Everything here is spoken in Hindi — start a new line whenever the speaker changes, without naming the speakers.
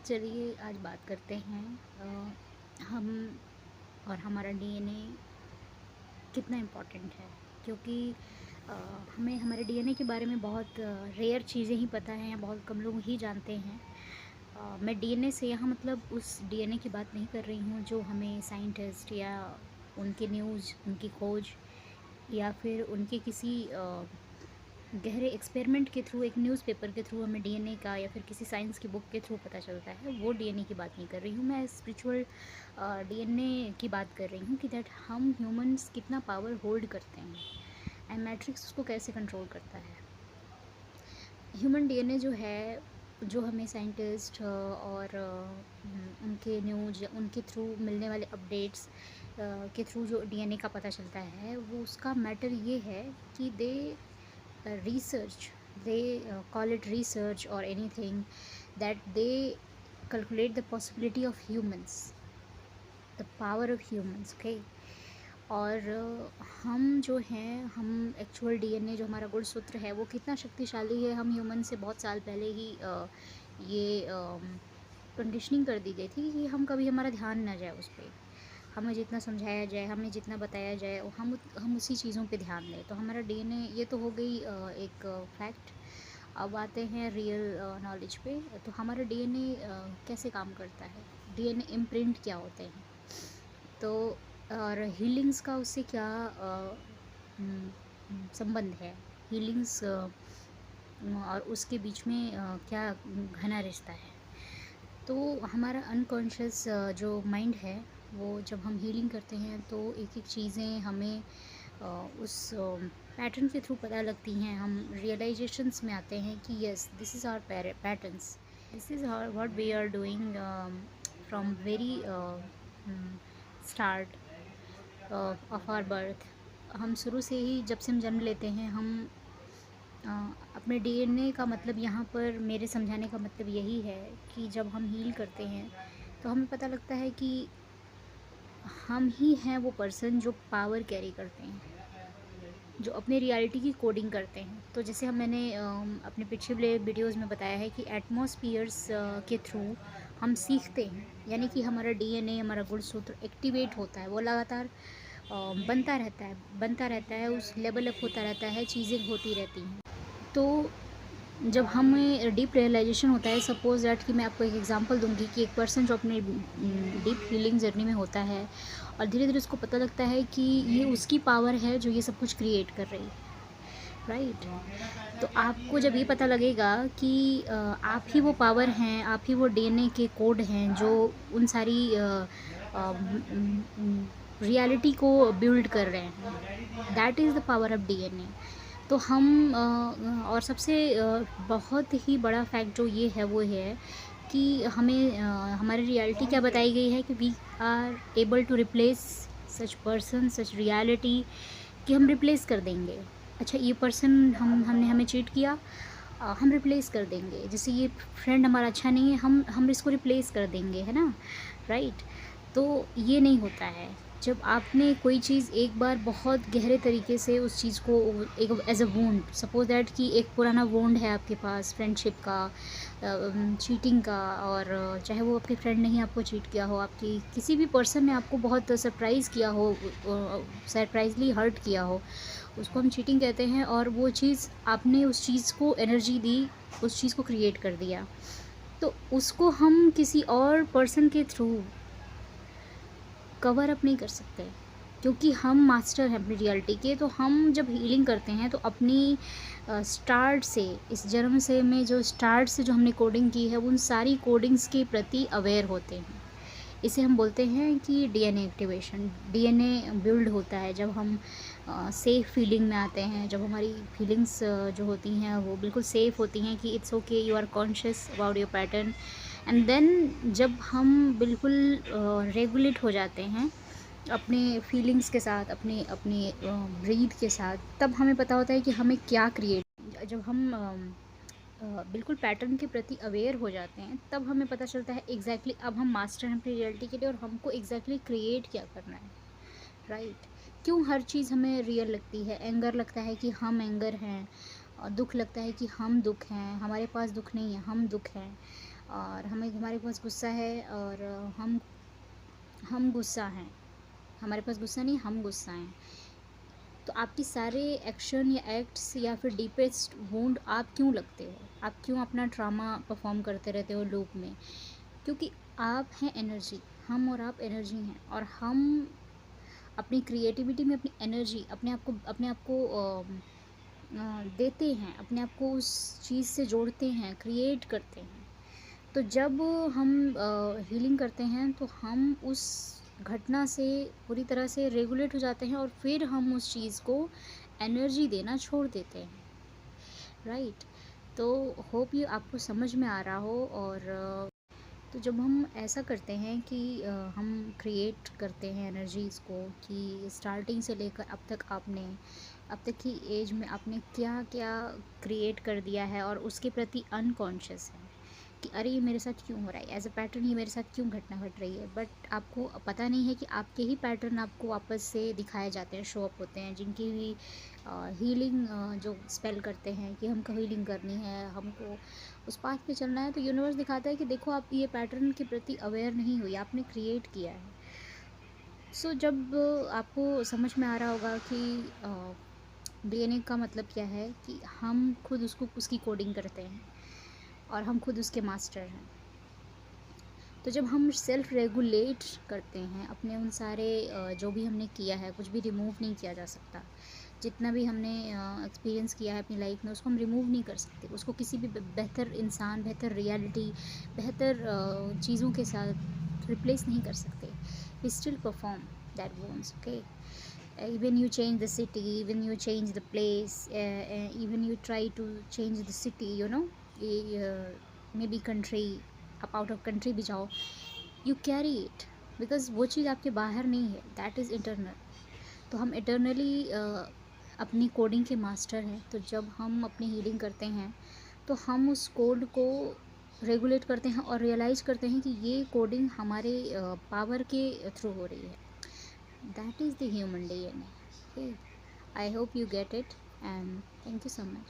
चलिए आज बात करते हैं हम और हमारा डीएनए कितना इम्पोर्टेंट है। क्योंकि अ, हमें हमारे डीएनए के बारे में बहुत रेयर चीज़ें ही पता हैं या बहुत कम लोग ही जानते हैं। मैं डीएनए से यहाँ मतलब उस डीएनए की बात नहीं कर रही हूँ जो हमें साइंटिस्ट या उनके न्यूज़, उनकी खोज या फिर उनके किसी गहरे एक्सपेरिमेंट के थ्रू, एक न्यूज़पेपर के थ्रू हमें डीएनए का या फिर किसी साइंस की बुक के थ्रू पता चलता है, वो डीएनए की बात नहीं कर रही हूँ। मैं स्पिरिचुअल डीएनए की बात कर रही हूँ कि दैट हम ह्यूमंस कितना पावर होल्ड करते हैं एंड मैट्रिक्स उसको कैसे कंट्रोल करता है। ह्यूमन डीएनए जो है, जो हमें साइंटिस्ट और उनके न्यूज या उनके थ्रू मिलने वाले अपडेट्स के थ्रू जो डीएनए का पता चलता है, वो उसका मैटर ये है कि दे research, they call it research or anything, that they calculate the possibility of humans, the power of humans, okay। और हम जो हैं, हम एक्चुअल डीएनए जो हमारा गुणसूत्र है वो कितना शक्तिशाली है। हम ह्यूमन से बहुत साल पहले ही ये कंडीशनिंग कर दी गई थी कि हम कभी हमारा ध्यान ना जाए उस पर। हमें जितना समझाया जाए, हमें जितना बताया जाए, हम उसी चीज़ों पे ध्यान दें। तो हमारा डीएनए ये तो हो गई एक फैक्ट। अब आते हैं रियल नॉलेज पे। तो हमारा डीएनए कैसे काम करता है, डीएनए इम्प्रिंट क्या होते हैं, तो और हीलिंग्स का उससे क्या संबंध है, हीलिंग्स और उसके बीच में क्या घना रिश्ता है। तो हमारा अनकॉन्शियस जो माइंड है, वो जब हम हीलिंग करते हैं तो एक एक चीज़ें हमें उस पैटर्न के थ्रू पता लगती हैं। हम रियलाइजेशंस में आते हैं कि yes, this is our patterns, this is what we are doing from very start of our birth. हम शुरू से ही, जब से हम जन्म लेते हैं, हम अ, अपने डीएनए का मतलब, यहाँ पर मेरे समझाने का मतलब यही है कि जब हम हील करते हैं तो हमें पता लगता है कि हम ही हैं वो पर्सन जो पावर कैरी करते हैं, जो अपने रियलिटी की कोडिंग करते हैं। तो जैसे मैंने अपने पिछले वीडियोस में बताया है कि एटमॉस्फियर्स के थ्रू हम सीखते हैं, यानी कि हमारा डीएनए, हमारा गुणसूत्र एक्टिवेट होता है, वो लगातार बनता रहता है, उस लेवल अप होता रहता है, चीज़ें होती रहती हैं। तो जब हमें डीप रियलाइजेशन होता है, सपोज दैट कि मैं आपको एक एग्जांपल दूंगी कि एक पर्सन जो अपने डीप हीलिंग जर्नी में होता है और धीरे धीरे उसको पता लगता है कि ये उसकी पावर है जो ये सब कुछ क्रिएट कर रही है, राइट। तो आपको जब ये पता लगेगा कि आप ही वो पावर हैं, आप ही वो डीएनए के कोड हैं जो उन सारी रियलिटी को बिल्ड कर रहे हैं, that is the power of DNA. तो हम और सबसे बहुत ही बड़ा फैक्ट जो ये है वो है कि हमें हमारी रियलिटी क्या बताई गई है कि we are able to replace such person, such reality, कि हम रिप्लेस कर देंगे। अच्छा, ये पर्सन हमने हमें चीट किया, हम रिप्लेस कर देंगे। जैसे ये फ्रेंड हमारा अच्छा नहीं है, हम इसको रिप्लेस कर देंगे, है ना, राइट। तो ये नहीं होता है। जब आपने कोई चीज़ एक बार बहुत गहरे तरीके से उस चीज़ को, एक as a wound, suppose that कि एक पुराना वुंड है आपके पास फ्रेंडशिप का, चीटिंग का, और चाहे वो आपके फ्रेंड ने ही आपको चीट किया हो, आपकी किसी भी पर्सन ने आपको बहुत सरप्राइज़ किया हो, सरप्राइजली हर्ट किया हो, उसको हम चीटिंग कहते हैं। और वो चीज़, आपने उस चीज़ को एनर्जी दी, उस चीज़ को क्रिएट कर दिया, तो उसको हम किसी और पर्सन के थ्रू कवर अप नहीं कर सकते, क्योंकि हम मास्टर हैं अपनी रियलिटी के। तो हम जब हीलिंग करते हैं तो अपनी स्टार्ट से, इस जन्म से में जो स्टार्ट से जो हमने कोडिंग की है, उन सारी कोडिंग्स के प्रति अवेयर होते हैं। इसे हम बोलते हैं कि डीएनए एक्टिवेशन। डीएनए बिल्ड होता है जब हम सेफ़ फीलिंग में आते हैं, जब हमारी फीलिंग्स जो होती हैं वो बिल्कुल सेफ़ होती हैं कि it's okay, you are conscious about your pattern. And then जब हम बिल्कुल रेगुलेट हो जाते हैं अपने फीलिंग्स के साथ, अपने अपने ब्रीथ के साथ, तब हमें पता होता है कि हमें क्या क्रिएट। जब हम बिल्कुल पैटर्न के प्रति अवेयर हो जाते हैं, तब हमें पता चलता है एग्जैक्टली अब हम मास्टर हैं अपनी रियलिटी के लिए और हमको एग्जैक्टली क्रिएट क्या करना है, राइट। क्यों हर चीज़ हमें रियल लगती है। एंगर लगता है कि हम एंगर हैं, और दुख लगता है कि हम दुख हैं, हमारे पास दुख नहीं है, हम दुख हैं। और हमारे पास गुस्सा है और हम गुस्सा हैं, हमारे पास गुस्सा नहीं, हम गुस्सा हैं। तो आपके सारे एक्शन या एक्ट्स या फिर डीपेस्ट वुंड आप क्यों लगते हो, आप क्यों अपना ट्रामा परफॉर्म करते रहते हो लूप में? क्योंकि आप हैं एनर्जी, हम और आप एनर्जी हैं, और हम अपनी क्रिएटिविटी में अपनी एनर्जी अपने आप को देते हैं, अपने आप को उस चीज़ से जोड़ते हैं, क्रिएट करते हैं। तो जब हम हीलिंग करते हैं तो हम उस घटना से पूरी तरह से रेगुलेट हो जाते हैं, और फिर हम उस चीज़ को एनर्जी देना छोड़ देते हैं, राइट? तो होप ये आपको समझ में आ रहा हो। और तो जब हम ऐसा करते हैं कि हम क्रिएट करते हैं एनर्जीज़ को, कि स्टार्टिंग से लेकर अब तक की एज में आपने क्या क्या क्रिएट कर दिया है और उसके प्रति अनकॉन्शियस है कि अरे ये मेरे साथ क्यों हो रहा है, एज अ पैटर्न ये मेरे साथ क्यों घटना घट रही है, बट आपको पता नहीं है कि आपके ही पैटर्न आपको वापस से दिखाए जाते हैं, शो अप होते हैं, जिनकी भी हीलिंग जो स्पेल करते हैं कि हमको हीलिंग करनी है, हमको उस पाथ पे चलना है, तो यूनिवर्स दिखाता है कि देखो आप ये पैटर्न के प्रति अवेयर नहीं हुई, आपने क्रिएट किया है। सो जब आपको समझ में आ रहा होगा कि डीएनए का मतलब क्या है, कि हम खुद उसकी कोडिंग करते हैं और हम खुद उसके मास्टर हैं। तो जब हम सेल्फ रेगुलेट करते हैं अपने उन सारे जो भी हमने किया है, कुछ भी रिमूव नहीं किया जा सकता, जितना भी हमने एक्सपीरियंस किया है अपनी लाइफ में, उसको हम रिमूव नहीं कर सकते, उसको किसी भी बेहतर इंसान, बेहतर रियलिटी, बेहतर चीज़ों के साथ रिप्लेस नहीं कर सकते। We still perform that once, okay? Even you change the city, even you change the place, even you try to change the city, maybe country, आप आउट ऑफ कंट्री भी जाओ, यू कैरी इट, बिकॉज वो चीज़ आपके बाहर नहीं है, दैट इज़ इंटरनल। तो हम इटर्नली अपनी कोडिंग के मास्टर हैं। तो जब हम अपनी हीलिंग करते हैं तो हम उस कोड को रेगुलेट करते हैं और रियलाइज़ करते हैं कि ये कोडिंग हमारे पावर के थ्रू हो रही है। That is the human DNA. Okay. I hope you get it, and thank you so much.